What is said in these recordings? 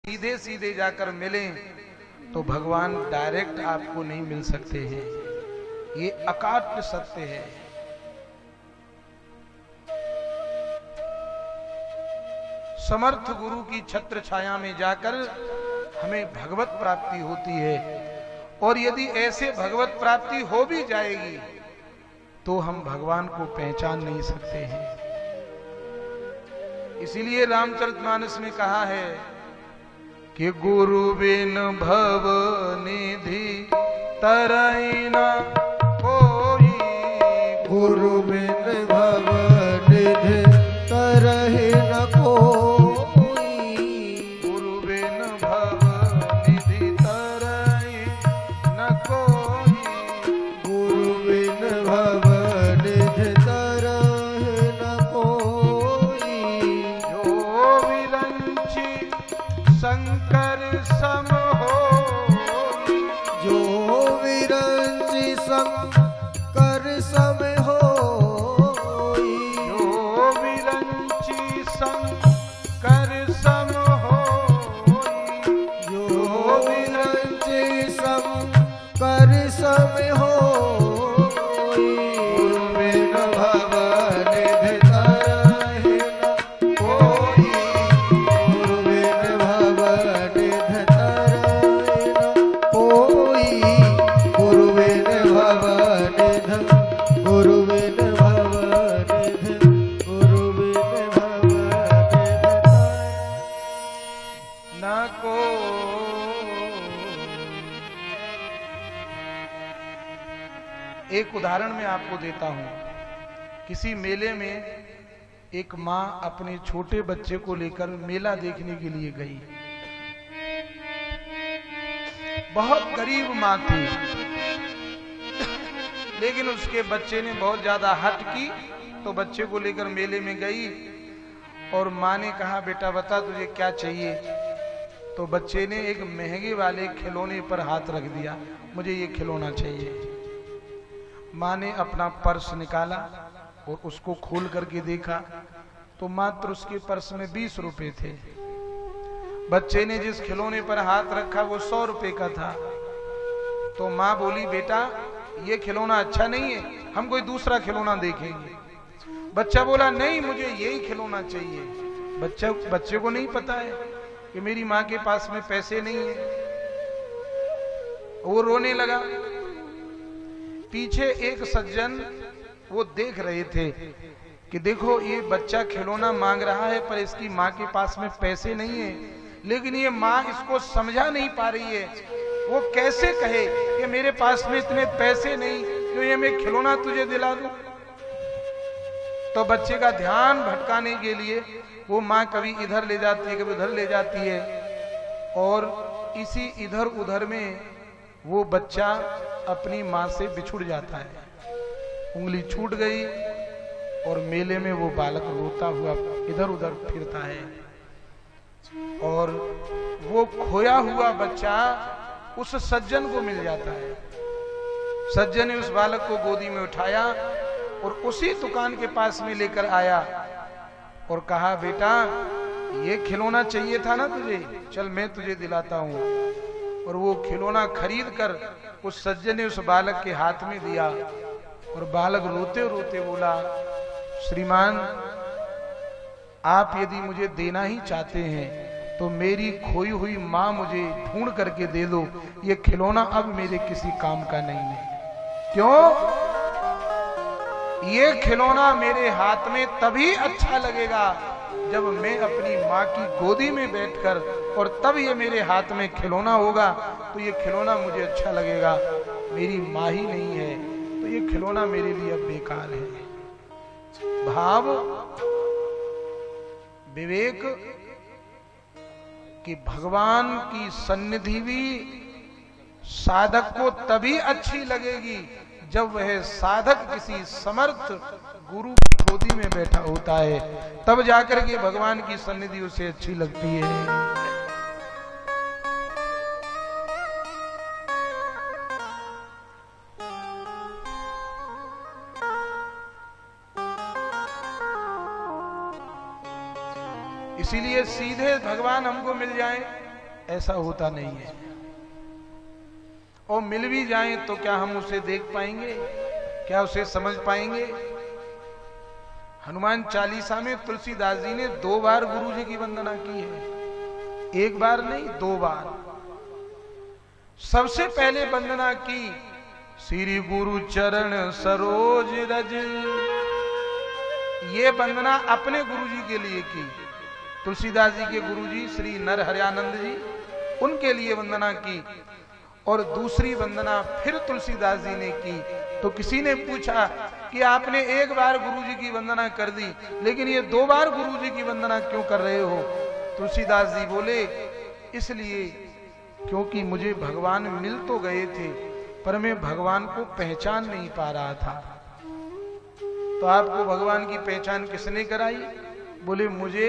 सीधे सीधे जाकर मिलें तो भगवान डायरेक्ट आपको नहीं मिल सकते हैं, ये अकाट्य सत्य है। समर्थ गुरु की छत्र छाया में जाकर हमें भगवत प्राप्ति होती है, और यदि ऐसे भगवत प्राप्ति हो भी जाएगी तो हम भगवान को पहचान नहीं सकते हैं। इसीलिए रामचरितमानस में कहा है कि गुरु बिन भव निधि तरई न कोई, गुरु बिन भव निधि तरहि न कोई, गुरु बिन भव निधि तरई न कोई, गुरु बिन भव निधि तरहि न कोई, जो विरंची शंकर सम होई, जो विरंची शंकर सम होई, जो विरंची शंकर सम होई, जो विरंची शंकर सम होई, गुरु बिन भव निधि तरहि न कोई, गुरु बिन भव निधि तरहि न कोई, गुरु बिन भव निधि, गुरु बिन भव निधि, गुरु बिन भव निधि न को। एक उदाहरण मैं आपको देता हूं। किसी मेले में एक मां अपने छोटे बच्चे को लेकर मेला देखने के लिए गई। बहुत गरीब मां थी, लेकिन उसके बच्चे ने बहुत ज्यादा हट की, तो बच्चे को लेकर मेले में गई और मां ने कहा, बेटा बता तुझे क्या चाहिए। तो बच्चे ने एक महंगे वाले खिलौने पर हाथ रख दिया, मुझे ये खिलौना चाहिए। मां ने अपना पर्स निकाला और उसको खोल करके देखा तो मात्र उसके पर्स में 20 रुपए थे। बच्चे ने जिस खिलौने पर हाथ रखा वो 100 रुपए का था। तो मां बोली, बेटा ये खिलौना अच्छा नहीं है, हम कोई दूसरा खिलौना देखेंगे। बच्चा बोला, नहीं मुझे यही खिलौना चाहिए। बच्चे को नहीं पता है कि मेरी मां के पास में पैसे नहीं है। वो रोने लगा। पीछे एक सज्जन वो देख रहे थे कि देखो ये बच्चा खिलौना मांग रहा है पर इसकी मां के पास में पैसे नहीं है, लेकिन ये मां इसको समझा नहीं पा रही है। वो कैसे कहे कि मेरे पास में इतने पैसे नहीं तो ये मैं खिलौना तुझे दिला दूं। तो बच्चे का ध्यान भटकाने के लिए वो मां कभी इधर ले जाती है, कभी उधर ले जाती है, और इसी इधर उधर में वो बच्चा अपनी मां से बिछुड़ जाता है। उंगली छूट गई और मेले में वो बालक रोता हुआ इधर उधर फिरता है, और वो खोया हुआ बच्चा उस सज्जन को मिल जाता है। सज्जन ने उस बालक को गोदी में उठाया और उसी दुकान के पास में लेकर आया और कहा, बेटा ये खिलौना चाहिए था ना तुझे, चल मैं तुझे दिलाता हूं। और वो खिलौना खरीद कर उस सज्जन ने उस बालक के हाथ में दिया, और बालक रोते रोते बोला, श्रीमान आप यदि मुझे देना ही चाहते हैं तो मेरी खोई हुई मां मुझे ढूंढ करके दे दो, ये खिलौना अब मेरे किसी काम का नहीं है। क्यों? ये खिलौना मेरे हाथ में तभी अच्छा लगेगा जब मैं अपनी मां की गोदी में बैठकर, और तब ये मेरे हाथ में खिलौना होगा तो ये खिलौना मुझे अच्छा लगेगा। मेरी मां ही नहीं है तो ये खिलौना मेरे लिए अब बेकार है। भाव विवेक कि भगवान की सन्निधि भी साधक को तभी अच्छी लगेगी जब वह साधक किसी समर्थ गुरु की गोदी में बैठा होता है, तब जाकर के भगवान की सन्निधि उसे अच्छी लगती है। इसीलिए सीधे भगवान हमको मिल जाए ऐसा होता नहीं है। और मिल भी जाएं तो क्या हम उसे देख पाएंगे, क्या उसे समझ पाएंगे? हनुमान चालीसा में तुलसीदास जी ने 2 बार गुरु जी की वंदना की है, 1 बार नहीं 2 बार। सबसे पहले वंदना की श्री गुरु चरण सरोज रज, ये वंदना अपने गुरु जी के लिए की। तुलसीदास जी के गुरु जी श्री नरहरयानंद जी, उनके लिए वंदना की। और दूसरी वंदना फिर तुलसीदास जी ने की। तो किसी ने पूछा कि आपने 1 बार गुरु जी की वंदना कर दी, लेकिन ये 2 बार गुरु जी की वंदना क्यों कर रहे हो? तुलसीदास जी बोले, इसलिए क्योंकि मुझे भगवान मिल तो गए थे, पर मैं भगवान को पहचान नहीं पा रहा था। तो आपको भगवान की पहचान किसने कराई? बोले, मुझे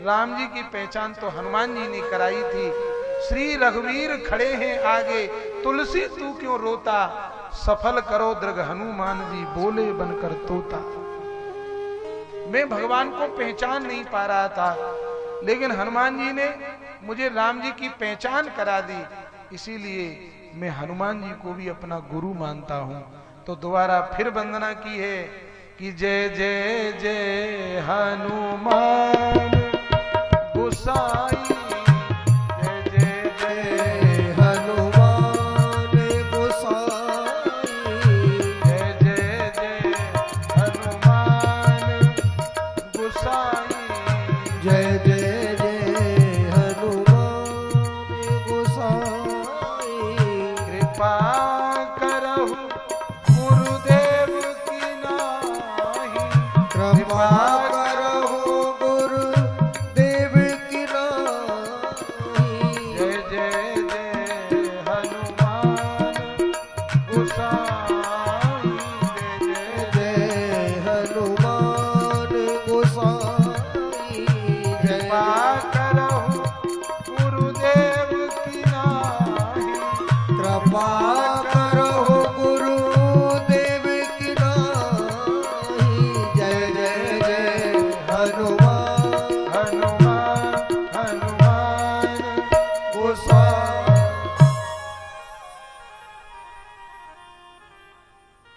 राम जी की पहचान तो हनुमान जी ने कराई थी। श्री रघुवीर खड़े हैं आगे, तुलसी तू क्यों रोता, सफल करो दृघ हनुमान जी बोले बनकर तोता। मैं भगवान को पहचान नहीं पा रहा था, लेकिन हनुमान जी ने मुझे राम जी की पहचान करा दी, इसीलिए मैं हनुमान जी को भी अपना गुरु मानता हूं। तो दोबारा फिर वंदना की है कि जय जय जय हनुमान गोसाई,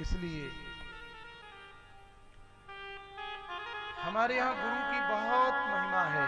इसलिए हमारे यहाँ गुरु की बहुत महिमा है।